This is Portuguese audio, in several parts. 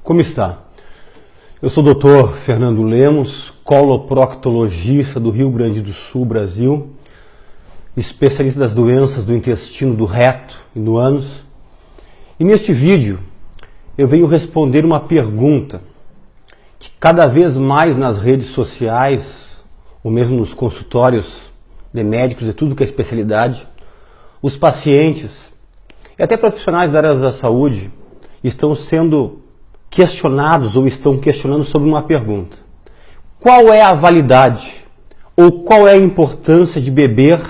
Como está? Eu sou o Dr. Fernando Lemos, coloproctologista do Rio Grande do Sul, Brasil, especialista das doenças do intestino, do reto e do ânus. E neste vídeo eu venho responder uma pergunta que cada vez mais nas redes sociais, ou mesmo nos consultórios de médicos e tudo que é especialidade, os pacientes e até profissionais da área da saúde estão sendo questionados ou estão questionando sobre uma pergunta. Qual é a validade ou qual é a importância de beber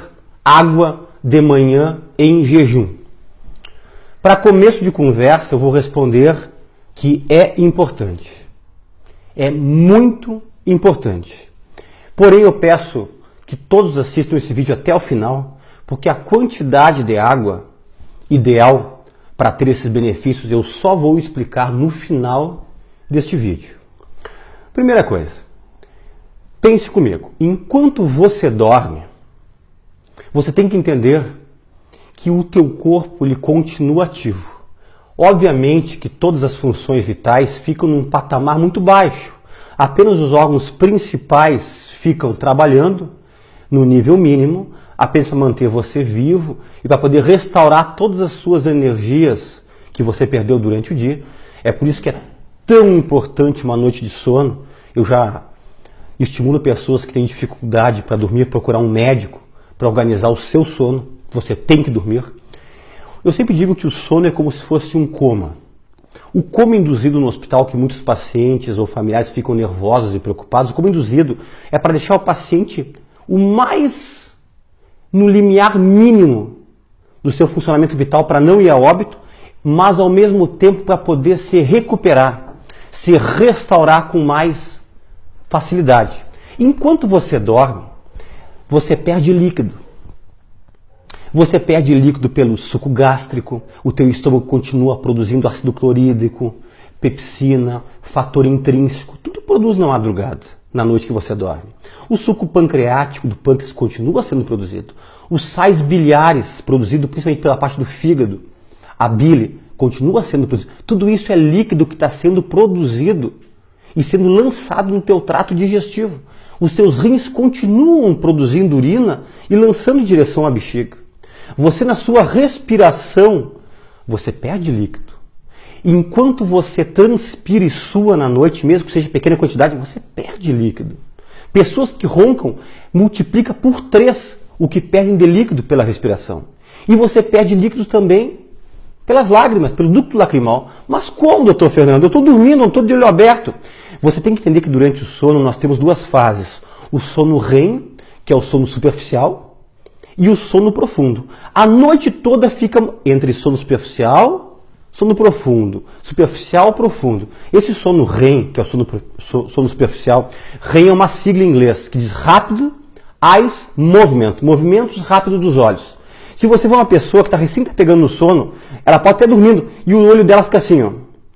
água de manhã em jejum? Para começo de conversa, eu vou responder que é importante. É muito importante. Porém, eu peço que todos assistam esse vídeo até o final, porque a quantidade de água ideal para ter esses benefícios eu só vou explicar no final deste vídeo. Primeira coisa, pense comigo. Enquanto você dorme, você tem que entender que o teu corpo ele continua ativo. Obviamente que todas as funções vitais ficam num patamar muito baixo. Apenas os órgãos principais ficam trabalhando no nível mínimo, apenas para manter você vivo e para poder restaurar todas as suas energias que você perdeu durante o dia. É por isso que é tão importante uma noite de sono. Eu já estimulo pessoas que têm dificuldade para dormir, procurar um médico para organizar o seu sono. Você tem que dormir. Eu sempre digo que o sono é como se fosse um coma. O coma induzido no hospital, que muitos pacientes ou familiares ficam nervosos e preocupados, o coma induzido é para deixar o paciente o mais no limiar mínimo do seu funcionamento vital para não ir a óbito, mas ao mesmo tempo para poder se recuperar, se restaurar com mais facilidade. Enquanto você dorme, você perde líquido. Você perde líquido pelo suco gástrico, o teu estômago continua produzindo ácido clorídrico, pepsina, fator intrínseco, tudo produz na madrugada, na noite que você dorme. O suco pancreático do pâncreas continua sendo produzido. Os sais biliares, produzido principalmente pela parte do fígado, a bile, continua sendo produzido. Tudo isso é líquido que está sendo produzido e sendo lançado no teu trato digestivo. Os teus rins continuam produzindo urina e lançando em direção à bexiga. Você, na sua respiração, você perde líquido. Enquanto você transpira e sua na noite, mesmo que seja pequena quantidade, você perde líquido. Pessoas que roncam multiplica por 3 o que perdem de líquido pela respiração. E você perde líquidos também pelas lágrimas, pelo ducto lacrimal. Mas como, doutor Fernando? Eu estou dormindo, não estou de olho aberto. Você tem que entender que durante o sono nós temos 2 fases. O sono REM, que é o sono superficial, e o sono profundo. A noite toda fica entre sono superficial, sono profundo, superficial, profundo. Esse sono REM, que é o sono superficial, REM é uma sigla em inglês que diz Rapid Eyes Movement, movimentos rápidos dos olhos. Se você for uma pessoa que está recém pegando no sono, ela pode estar dormindo e o olho dela fica assim, ó,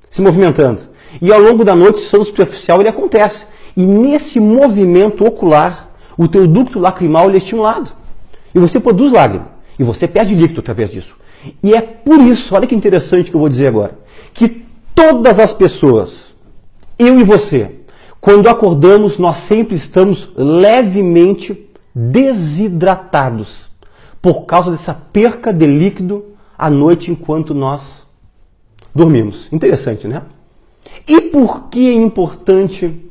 se movimentando. E ao longo da noite, o sono superficial ele acontece. E nesse movimento ocular, o teu ducto lacrimal ele é estimulado. E você produz lágrima. E você perde líquido através disso. E é por isso, olha que interessante que eu vou dizer agora, que todas as pessoas, eu e você, quando acordamos, nós sempre estamos levemente desidratados por causa dessa perca de líquido à noite enquanto nós dormimos. Interessante, né? E por que é importante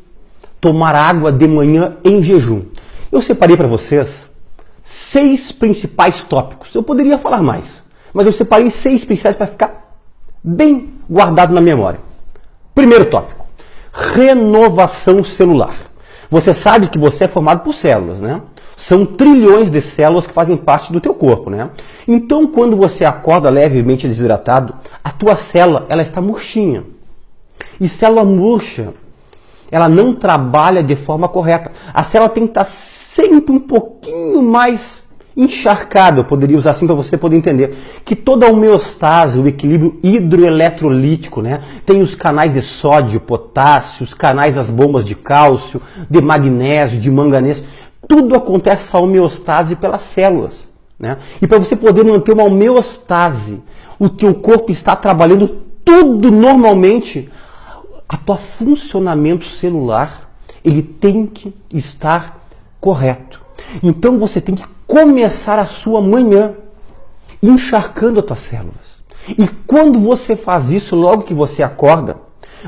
tomar água de manhã em jejum? Eu separei para vocês 6 principais tópicos. Eu poderia falar mais, mas eu separei 6 principais para ficar bem guardado na memória. Primeiro tópico, renovação celular. Você sabe que você é formado por células, né? São trilhões de células que fazem parte do teu corpo, né? Então, quando você acorda levemente desidratado, a tua célula, ela está murchinha. E célula murcha, ela não trabalha de forma correta. A célula tem que estar sempre um pouquinho mais encharcada, eu poderia usar assim para você poder entender, que toda a homeostase, o equilíbrio hidroeletrolítico, né? Tem os canais de sódio, potássio, os canais das bombas de cálcio, de magnésio, de manganês, tudo acontece essa homeostase pelas células, né? E para você poder manter uma homeostase, o teu corpo está trabalhando tudo normalmente, a tua funcionamento celular, ele tem que estar correto. Então você tem que começar a sua manhã encharcando as tuas células. E quando você faz isso, logo que você acorda,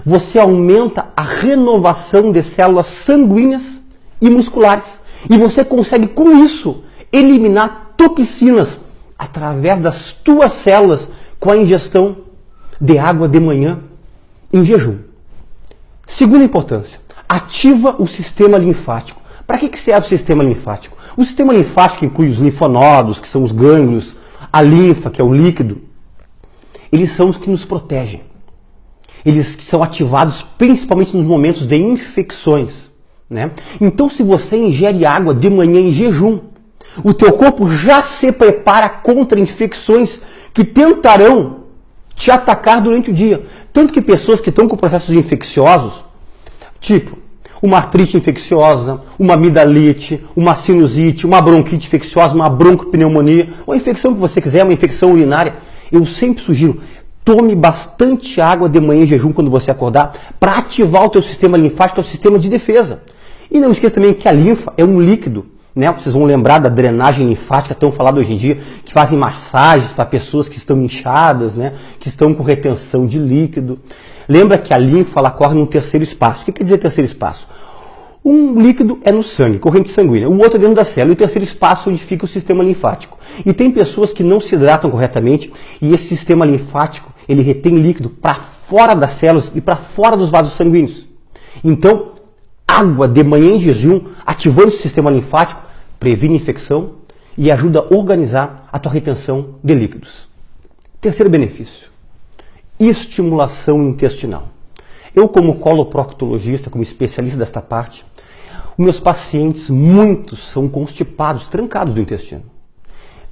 você aumenta a renovação de células sanguíneas e musculares. E você consegue, com isso, eliminar toxinas através das tuas células com a ingestão de água de manhã em jejum. Segunda importância, ativa o sistema linfático. Para que serve o sistema linfático? O sistema linfático inclui os linfonodos, que são os gânglios, a linfa, que é o líquido. Eles são os que nos protegem. Eles são ativados principalmente nos momentos de infecções, né? Então, se você ingere água de manhã em jejum, o teu corpo já se prepara contra infecções que tentarão te atacar durante o dia. Tanto que pessoas que estão com processos infecciosos, tipo uma artrite infecciosa, uma amidalite, uma sinusite, uma bronquite infecciosa, uma broncopneumonia, ou a infecção que você quiser, uma infecção urinária, eu sempre sugiro, tome bastante água de manhã em jejum quando você acordar, para ativar o teu sistema linfático, que é o sistema de defesa. E não esqueça também que a linfa é um líquido, né? Vocês vão lembrar da drenagem linfática, tão falado hoje em dia, que fazem massagens para pessoas que estão inchadas, né? Que estão com retenção de líquido. Lembra que a linfa ela corre no terceiro espaço. O que quer dizer terceiro espaço? Um líquido é no sangue, corrente sanguínea, o outro é dentro da célula, e o terceiro espaço onde fica o sistema linfático. E tem pessoas que não se hidratam corretamente e esse sistema linfático ele retém líquido para fora das células e para fora dos vasos sanguíneos. Então, água de manhã em jejum, ativando o sistema linfático, previne infecção e ajuda a organizar a tua retenção de líquidos. Terceiro benefício, estimulação intestinal. Eu, como coloproctologista, como especialista desta parte, os meus pacientes, muitos são constipados, trancados do intestino.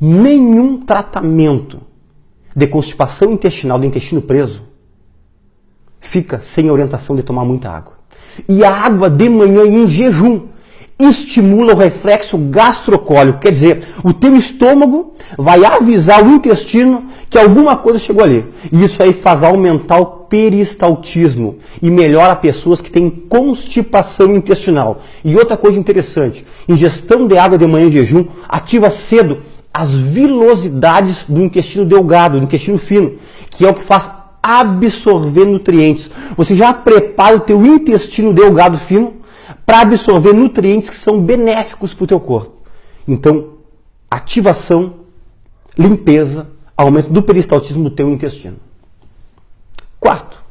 Nenhum tratamento de constipação intestinal, do intestino preso, fica sem orientação de tomar muita água. E a água de manhã em jejum estimula o reflexo gastrocólico, quer dizer, o teu estômago vai avisar o intestino que alguma coisa chegou ali. E isso aí faz aumentar o peristaltismo e melhora pessoas que têm constipação intestinal. E outra coisa interessante, ingestão de água de manhã em jejum ativa cedo as vilosidades do intestino delgado, do intestino fino, que é o que faz absorver nutrientes. Você já prepara o teu intestino delgado fino para absorver nutrientes que são benéficos para o teu corpo. Então, ativação, limpeza, aumento do peristaltismo do teu intestino. Quarto,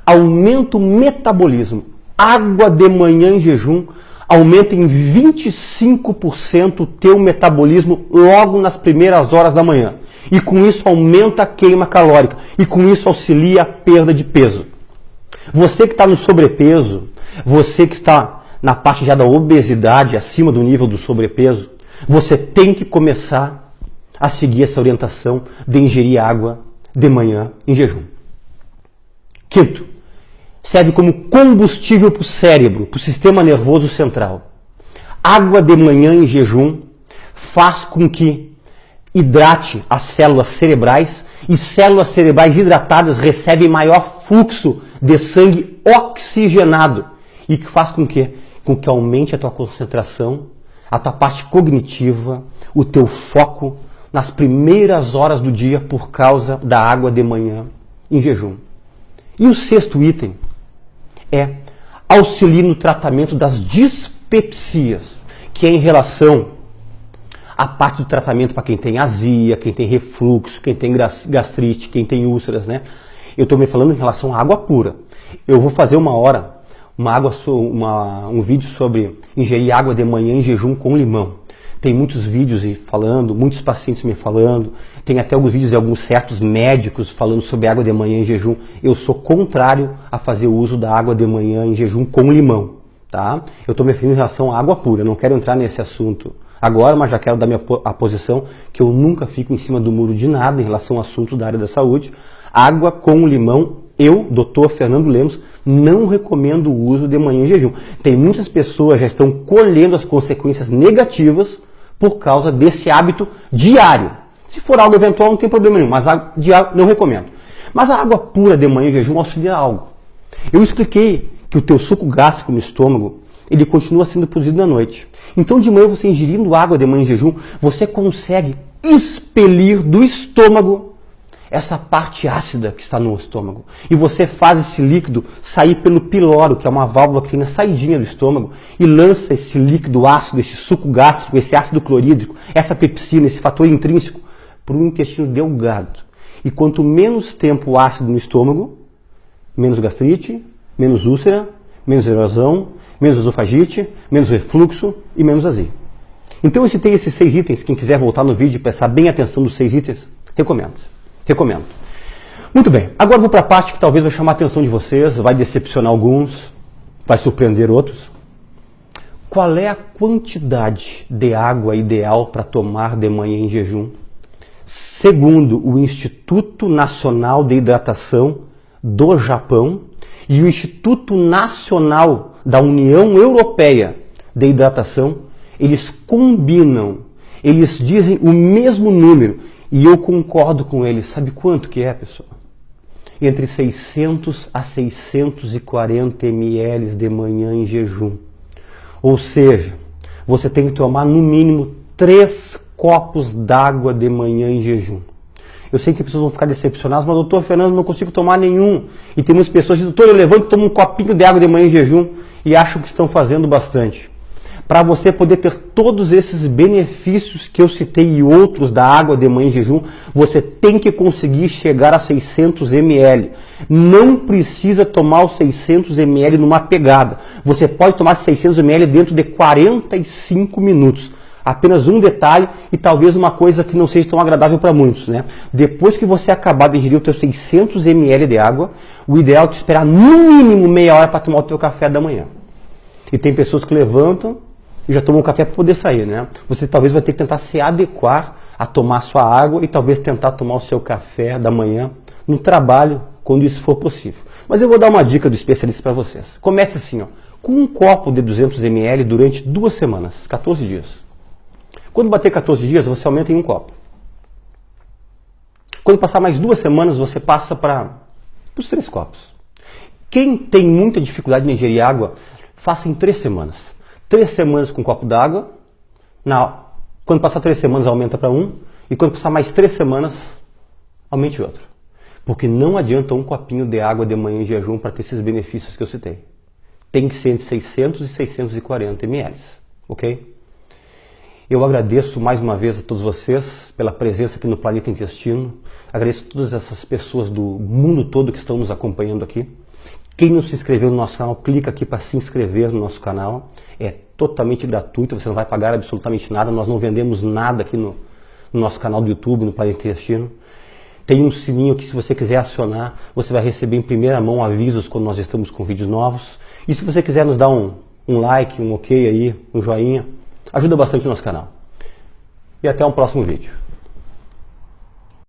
aumenta o metabolismo. Água de manhã em jejum aumenta em 25% o teu metabolismo logo nas primeiras horas da manhã. E com isso aumenta a queima calórica. E com isso auxilia a perda de peso. Você que está no sobrepeso, você que está na parte já da obesidade, acima do nível do sobrepeso, você tem que começar a seguir essa orientação de ingerir água de manhã em jejum. Quinto, serve como combustível para o cérebro, para o sistema nervoso central. Água de manhã em jejum faz com que hidrate as células cerebrais e células cerebrais hidratadas recebem maior fluxo de sangue oxigenado e que faz com que aumente a tua concentração, a tua parte cognitiva, o teu foco nas primeiras horas do dia por causa da água de manhã em jejum. E o sexto item é auxiliar no tratamento das dispepsias, que é em relação à parte do tratamento para quem tem azia, quem tem refluxo, quem tem gastrite, quem tem úlceras, né? Eu estou me falando em relação à água pura. Eu vou fazer um vídeo sobre ingerir água de manhã em jejum com limão. Tem muitos vídeos falando, muitos pacientes me falando, tem até alguns vídeos de alguns certos médicos falando sobre água de manhã em jejum. Eu sou contrário a fazer o uso da água de manhã em jejum com limão, tá? Eu estou me referindo em relação à água pura, não quero entrar nesse assunto agora, mas já quero dar a posição que eu nunca fico em cima do muro de nada em relação a assuntos da área da saúde. Água com limão, eu, Dr. Fernando Lemos, não recomendo o uso de manhã em jejum. Tem muitas pessoas que já estão colhendo as consequências negativas por causa desse hábito diário. Se for algo eventual, não tem problema nenhum, mas diário não recomendo. Mas a água pura de manhã em jejum auxilia algo. Eu expliquei que o teu suco gástrico no estômago, ele continua sendo produzido na noite. Então de manhã você ingerindo água de manhã em jejum, você consegue expelir do estômago essa parte ácida que está no estômago. E você faz esse líquido sair pelo piloro, que é uma válvula que tem na saidinha do estômago, e lança esse líquido ácido, esse suco gástrico, esse ácido clorídrico, essa pepsina, esse fator intrínseco, para o intestino delgado. E quanto menos tempo ácido no estômago, menos gastrite, menos úlcera, menos erosão, menos esofagite, menos refluxo e menos azia. Então eu citei esses 6 itens. Quem quiser voltar no vídeo e prestar bem atenção nos 6 itens, recomendo. Muito bem, agora vou para a parte que talvez vai chamar a atenção de vocês, vai decepcionar alguns, vai surpreender outros. Qual é a quantidade de água ideal para tomar de manhã em jejum? Segundo o Instituto Nacional de Hidratação do Japão e o Instituto Nacional da União Europeia de Hidratação, eles combinam, eles dizem o mesmo número. E eu concordo com eles. Sabe quanto que é, pessoal? Entre 600 a 640 ml de manhã em jejum. Ou seja, você tem que tomar no mínimo 3 copos d'água de manhã em jejum. Eu sei que pessoas vão ficar decepcionadas, mas doutor Fernando, não consigo tomar nenhum. E tem muitas pessoas que dizem, doutor, eu levanto e tomo um copinho de água de manhã em jejum e acham que estão fazendo bastante. Para você poder ter todos esses benefícios que eu citei e outros da água de manhã em jejum, você tem que conseguir chegar a 600 ml. Não precisa tomar os 600 ml numa pegada. Você pode tomar 600 ml dentro de 45 minutos. Apenas um detalhe e talvez uma coisa que não seja tão agradável para muitos, né? Depois que você acabar de ingerir os seus 600 ml de água, o ideal é te esperar no mínimo meia hora para tomar o teu café da manhã. E tem pessoas que levantam e já tomam café para poder sair, né? Você talvez vai ter que tentar se adequar a tomar sua água e talvez tentar tomar o seu café da manhã no trabalho, quando isso for possível. Mas eu vou dar uma dica do especialista para vocês. Comece assim, ó, com um copo de 200 ml durante 2 semanas, 14 dias. Quando bater 14 dias, você aumenta em um copo. Quando passar mais 2 semanas, você passa para os 3 copos. Quem tem muita dificuldade em ingerir água, faça em 3 semanas. 3 semanas com um copo d'água, quando passar 3 semanas aumenta para 1, e quando passar mais 3 semanas, aumente outro. Porque não adianta um copinho de água de manhã em jejum para ter esses benefícios que eu citei. Tem que ser entre 600 e 640 ml, ok? Eu agradeço mais uma vez a todos vocês pela presença aqui no Planeta Intestino. Agradeço a todas essas pessoas do mundo todo que estão nos acompanhando aqui. Quem não se inscreveu no nosso canal, clica aqui para se inscrever no nosso canal. É totalmente gratuito, você não vai pagar absolutamente nada. Nós não vendemos nada aqui no nosso canal do YouTube, no Planeta Intestino. Tem um sininho que, se você quiser acionar, você vai receber em primeira mão avisos quando nós estamos com vídeos novos. E se você quiser nos dar um like, um ok aí, um joinha, ajuda bastante o nosso canal. E até um próximo vídeo.